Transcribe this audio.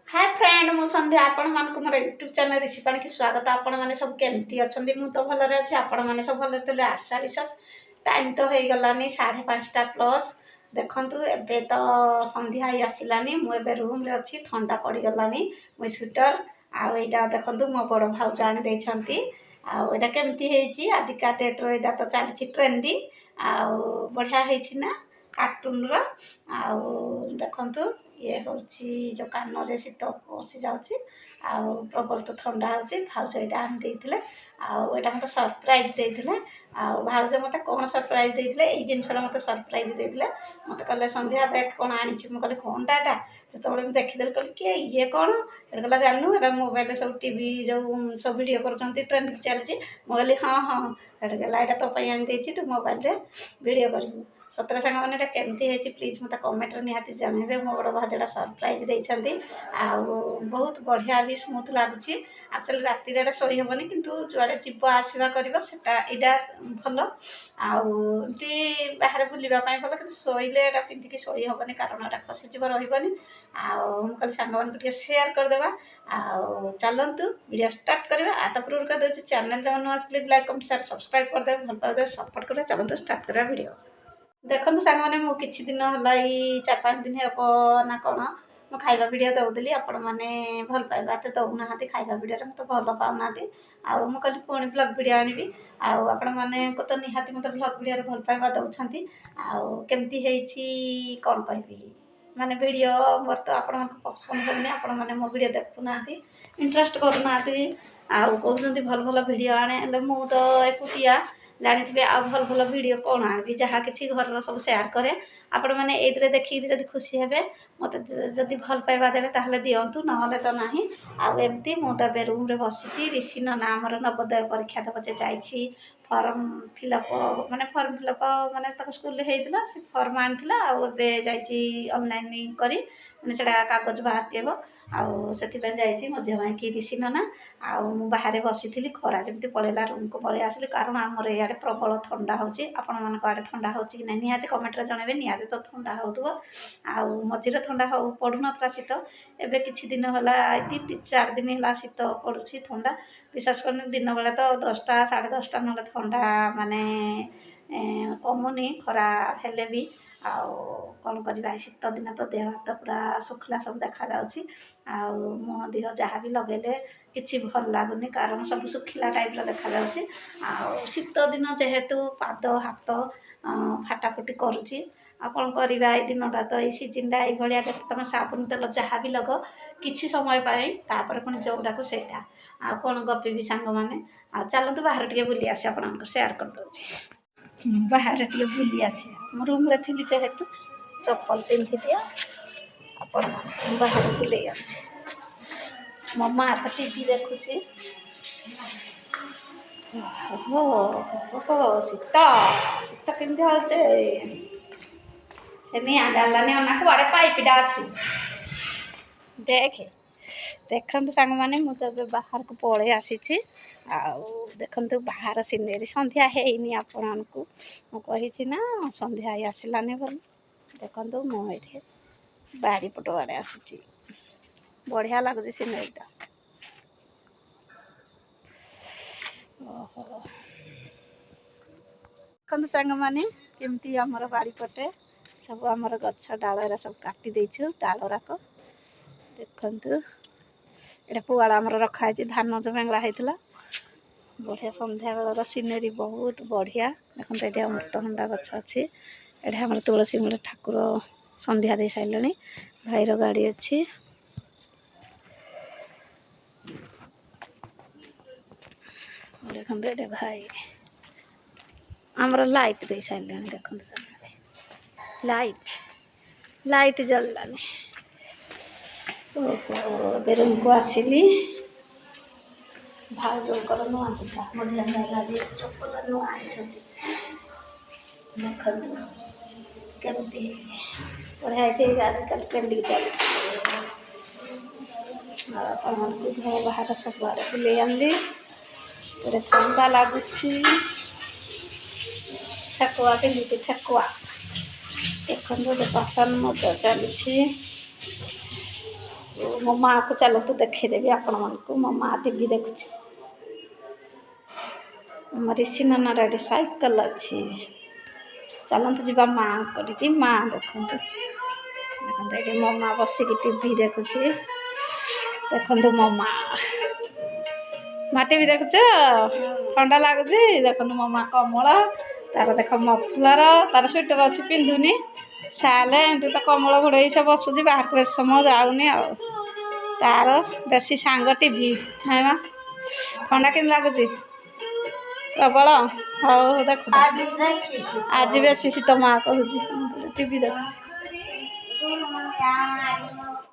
Hi friend मु संध्या आपण मान को मोर यूट्यूब चैनल ऋषि पाणी की स्वागत। आपण माने सब केमती अछंदी? मु तो भलरे अछि, आपण माने सब भलरे तले आशा विश्वास। टाइम तो हे गलानी 5:30 प्लस। देखंतु एबे तो संध्या ही आसिलानी। मु एबे रूम रे अछि, ठंडा पड़ी गलानी। मु स्वेटर आ एटा देखंतु मो बड़ भाउ जानि दै छंती। आ एटा केमती हेची आज का डेट रो एटा तो चालछि ट्रेंडिंग। आ बढ़िया हेछि ना कार्टून रो। आ देखंतु ये होची जो कान रे शीत पशि जाउची। आ प्रबल तो ठंडा होची। भाउज एटा आनि देथिले। आ एटा मते सरप्राइज देथिले। आ भाउज मते कोन सरप्राइज देथिले? एई जिंसरा मते सरप्राइज देथिले। मते कहले संध्या देख कोन आनिछि। मु कहले कोनटा एटा? जेतबळे मु देखिदेल कहले के ये कोन? एटा कहला जाननु एटा मोबाइल सब टीवी जो सब वीडियो करचंती ट्रेंड चलछि। मु कहले हां हां। एटा कहला एटा तो पई आनि देछि तू मोबाइल रे वीडियो करबू। सतरा सांग माने एटा केमती हेछि प्लीज मते कमेंट रे निहाती जणाइबे। मो बड़ भाउजटा सरप्राइज देइछंती। आ बहुत बढ़िया भी स्मूथ लागुछि। एक्चुअली राति रे सोई हबनी किंतु जुआडे जीव आसीबा करबो सेटा एटा भलो। आ एमती बाहर बुलिबा पई भलो किंतु सोइले एटा पिंधिकी सोई हबनी कारण एटा खसी जीव रहिबनी। आ हम कल सांग मान को शेयर कर देबा। आ चलंतु वीडियो स्टार्ट करबा। आ तपुर कर दोछि चैनल जवन नो please like comment share subscribe कर देबा। भल पाबे सपोर्ट करबा। चलंतु स्टार्ट करबा वीडियो। देखंतु सांग माने मु किछि दिन हला ई 4-5 दिन हेबो ना कोन मु खाइबा वीडियो दउदली। आपण माने भल पाइबा ते दउना हाती खाइबा वीडियो रे मते भल पाउनाती। आ मु कहली पुणी ब्लॉग वीडियो आनिबी। आ आपण माने को तो निहाती मते ब्लॉग वीडियो रे भल पाइबा दउछंती। आ केमती हेछि कोन कहबी माने वीडियो मोर तो आपण मन पसंद होने। आपण माने मो वीडियो देखु नाती इंटरेस्ट करू नाती। आ कहउछंती भल भल वीडियो आने ले मु तो एकुटिया जानिथिबे। आ भल भल वीडियो कोन आनिबी जहा किछि घर सब शेयर करे। आपण माने एइतरे देखि जदि खुशी हेबे मते जदि भल पाइबा देबे ताहले दियंतु नहले तो नाही। आ एमती मु त बे रूम रे बसिछि। ऋषि न ना हमर नवोदय परीक्षा दबा जे जाइछि। फॉर्म फिलअप माने फॉर्म फिलअप माने तक स्कूल रे हेइतला से फॉर्म आनथिला। आ एबे जाइछि ऑनलाइन करी माने सेडा कागज बाहर देबो। आ सेति पे जाइछि मध्य भाई की ऋषि नना। आ मु बाहरे बसिथिली खरा जेमती पळेला रूम को पळे आसिली कारण हमर याडे प्रबल ठंडा होछि। आपण मन को आडे ठंडा होछि कि नै निहाती कमेंट रे जणाइबे। निहाती तो ठंडा होतबो। आ मझिरे ठंडा हो पडु नथला शीत। एबे किछि दिन होला 3-4 दिन होला शीत पडुछि ठंडा। विशेष कर दिन बेला तो 10टा 10:30 नले ठंडा माने कमुनी खरा हेले भी। आ कौन करवा शीत दिन तो देह हाथ पूरा सुखला सब देखा जाउछि। आ मुह देह जहाँ भी लगेले किछि भल लागुनी कारण सब सुखिला टाइप रो देखा जाउछि। आ शीत दिन जेहेतु पाद हाथ फाटाफुटी करुछि। आ कौन करवा ए दिनटा तो ये सीजन टा ये तुम साबुन तेल जहाँ भी लग किछि समय पाए तापर पुणी जोउटा को सेटा। आ कौन गपी सांग माने। आ चलतु बाहर टिके बुली आसी आपन शेयर कर दोछि। बाहर टिके बुली आसी मो रूम रे थिली जेहेतु चप्पल पिंधि दिया। आपन बाहर बुले आछि। मो मां त टीवी देखुछि। हो हो शीत शीत केमती होचे सेनी आगालानी अना कुआडे पाइपटा अछि। देखे देखंतु सांग माने मु त बाहर को पळे आसीछि। आ देखंतु बाहर सिनेरी संध्या हेइनी आपन को मु कहिछि ना संध्या ही आसिलानी बोल। देखंतु मु एठे बाड़ी पटो आडे आसीछि। बढ़िया लागुछि सिनेरीटा। ओहो देखंतु सांग माने केमती हमर बाड़ी पटे सब हमर गच्छ डालरा सब काटी देइछु डालराको। देखंतु एटा पुआड़ा हमर रखा है धान जो बेंगला हेतला। बढ़िया संध्या बेलर सिनेरी बहुत बढ़िया। देखंतु एटा अमृतभंडा गच्छ अछि। एटा हमर तुलसी मूल ठाकुर संध्या दे साइलनी। भाईर गाड़ी अछि। देखंतु एटा भाई हमर लाइट दे साइलनी। देखंतु सामने लाइट जललानी। ओहो बेरुम को आसिली भाउजो कर नुआ जुता मझिया गाला दे चप्पल नुआ आइछथि। देखंतु केमती बढ़िया छै आजकल ट्रेंडिंग चली। अपन को घर बाहर सब बारे बुले आनली। तेरे ठंडा लागुछि। ठकुआ पिंधि ठकुआ देखंतु जे पसंद मत चलछि। मो माँ को चलतु देखदेवी आपण मानक मो माँ टीवी देखुची ऋषि नाना रेडी साइकिल अच्छी चलतु जी माँ करी माँ देखु देखते ये मो माँ बसिक टीवी देखुची देखु मो माँ टीवी देखुच ठंडा लगुच देखो मो माँ कमल तार देख मफलर तार स्वेटर अच्छी पिंधुनी साल एमती तो कमल घोड़े से बसुची बाहर को समय जाऊनी तार बेसी सांग टीवी है माँ ठंडा कि लगुच प्रबल हाँ देख आज बेसी शीत माँ कहूँ टीवी देखुच